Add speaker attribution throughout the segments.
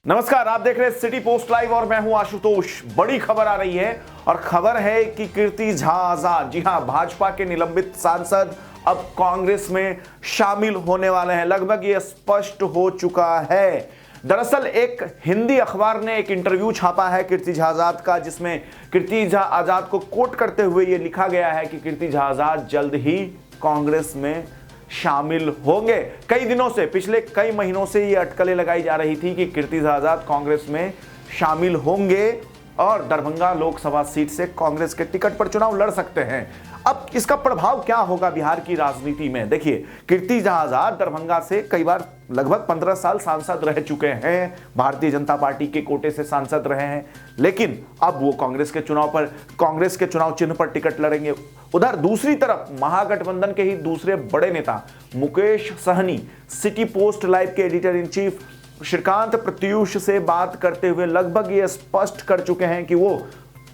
Speaker 1: नमस्कार, आप देख रहे हैं सिटी पोस्ट लाइव और मैं हूं आशुतोष। बड़ी खबर आ रही है और खबर है कि कीर्ति झा आजाद, जी हां, भाजपा के निलंबित सांसद अब कांग्रेस में शामिल होने वाले हैं। लगभग ये स्पष्ट हो चुका है। दरअसल एक हिंदी अखबार ने एक इंटरव्यू छापा है कीर्ति झा आजाद का, जिसमें कीर्ति झा आजाद को कोट करते हुए यह लिखा गया है कि कीर्ति झा आजाद जल्द ही कांग्रेस में शामिल होंगे। कई दिनों से, पिछले कई महीनों से ये अटकलें लगाई जा रही थी कि कीर्ति झा आजाद कांग्रेस में शामिल होंगे और दरभंगा लोकसभा सीट से कांग्रेस के टिकट पर चुनाव लड़ सकते हैं। अब इसका प्रभाव क्या होगा बिहार की राजनीति में? देखिए, कीर्ति झा आजाद दरभंगा से कई बार लगभग 15 साल सांसद रह चुके हैं, भारतीय जनता पार्टी के कोटे से सांसद रहे हैं, लेकिन अब वो कांग्रेस के चुनाव चिन्ह पर टिकट लड़ेंगे। उधर दूसरी तरफ महागठबंधन के ही दूसरे बड़े नेता Mukesh Sahani City Post Live के editor in chief Shrikant Pratyush से बात करते हुए लगभग ये स्पष्ट कर चुके हैं कि वो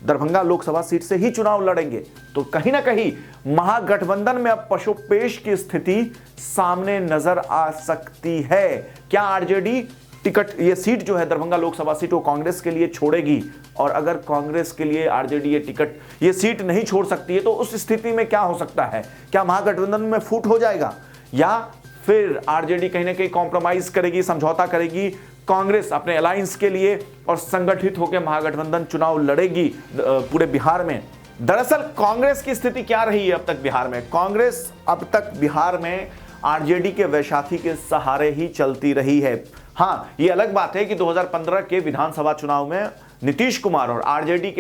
Speaker 1: दरभंगा लोकसभा सीट से ही चुनाव लड़ेंगे। तो कहीं ना कहीं महागठबंधन में अब पशुपेश की स्थिति सामने नजर आ सकती है। क्या आरजेडी टिकट, ये सीट जो है दरभंगा लोकसभा सीट, वो कांग्रेस के लिए छोड़ेगी? और अगर कांग्रेस के लिए आरजेडी ये टिकट, ये सीट नहीं छोड़ सकती है तो उस स्थिति में क्या हो सकता है? क्या महागठबंधन में फूट हो जाएगा या फिर आरजेडी कहीं ना कहीं कॉम्प्रोमाइज करेगी, समझौता करेगी, कांग्रेस अपने अलायंस के लिए और संगठित होकर महागठबंधन चुनाव लड़ेगी पूरे बिहार में? दरअसल कांग्रेस की स्थिति क्या रही है अब तक बिहार में? कांग्रेस अब तक बिहार में आरजेडी के वैशाखी के सहारे ही चलती रही है। हाँ, ये अलग बात है कि 2015 के विधानसभा चुनाव में नीतीश कुमार और आरजेडी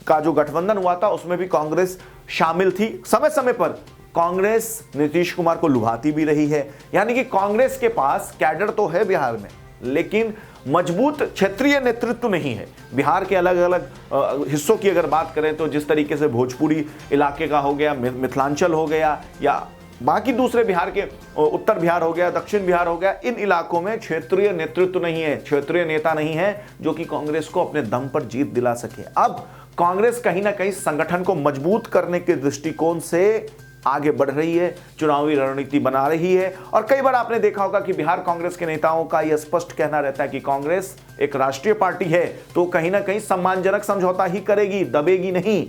Speaker 1: का जो गठबंधन हुआ था उसमें भी कांग्रेस शामिल थी। समय समय पर कांग्रेस नीतीश कुमार को लुभाती भी रही है। यानी कि कांग्रेस के पास कैडर तो है बिहार में, लेकिन मजबूत क्षेत्रीय नेतृत्व नहीं है। बिहार के अलग अलग हिस्सों की अगर बात करें तो जिस तरीके से भोजपुरी इलाके का हो गया, मिथिलांचल हो गया, या बाकी दूसरे बिहार के उत्तर बिहार हो गया, दक्षिण बिहार हो गया, इन इलाकों में क्षेत्रीय नेतृत्व नहीं है, क्षेत्रीय नेता नहीं है जो कि कांग्रेस को अपने दम पर जीत दिला सके। अब कांग्रेस कहीं ना कहीं संगठन को मजबूत करने के दृष्टिकोण से आगे बढ़ रही है, चुनावी रणनीति बना रही है। और कई बार आपने देखा होगा कि बिहार कांग्रेस के नेताओं का यह स्पष्ट कहना रहता है कि कांग्रेस एक राष्ट्रीय पार्टी है तो कहीं ना कहीं सम्मानजनक समझौता ही करेगी, दबेगी नहीं।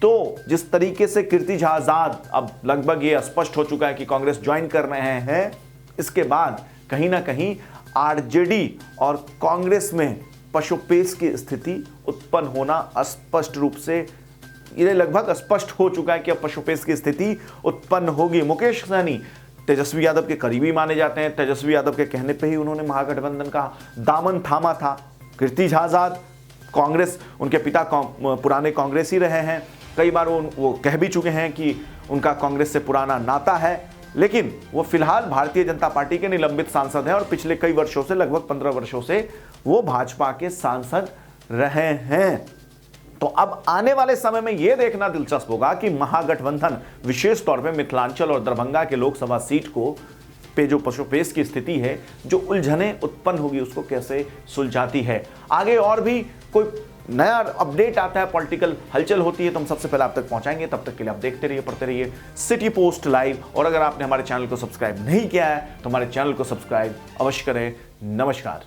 Speaker 1: तो जिस तरीके से कीर्ति झा आजाद, अब लगभग ये स्पष्ट हो चुका है कि कांग्रेस ज्वाइन कर रहे हैं, इसके बाद कहीं ना कहीं आरजेडी और कांग्रेस में पशुपेश की स्थिति उत्पन्न होना स्पष्ट रूप से, ये लगभग स्पष्ट हो चुका है कि अब पशुपेश की स्थिति उत्पन्न होगी। मुकेश सहनी तेजस्वी यादव के करीबी माने जाते हैं। तेजस्वी यादव के कहने पे ही उन्होंने महागठबंधन का दामन थामा था। कीर्ति झा आजाद कांग्रेस, उनके पिता पुराने कांग्रेसी रहे हैं। कई बार वो कह भी चुके हैं कि उनका कांग्रेस से पुराना नाता है, लेकिन वो फिलहाल भारतीय जनता पार्टी के निलंबित सांसद हैं और पिछले कई वर्षों से, लगभग 15 वर्षों से वो भाजपा के सांसद रहे हैं। तो अब आने वाले समय में यह देखना दिलचस्प होगा कि महागठबंधन विशेष तौर पे मिथिलांचल और दरभंगा के लोकसभा सीट को पे जो पशुपेश की स्थिति है, जो उलझने उत्पन्न होगी, उसको कैसे सुलझाती है। आगे और भी कोई नया अपडेट आता है, पॉलिटिकल हलचल होती है तो हम सबसे पहले आप तक पहुंचाएंगे। तब तक के लिए आप देखते रहिए, पढ़ते रहिए सिटी पोस्ट लाइव। और अगर आपने हमारे चैनल को सब्सक्राइब नहीं किया है तो हमारे चैनल को सब्सक्राइब अवश्य करें। नमस्कार।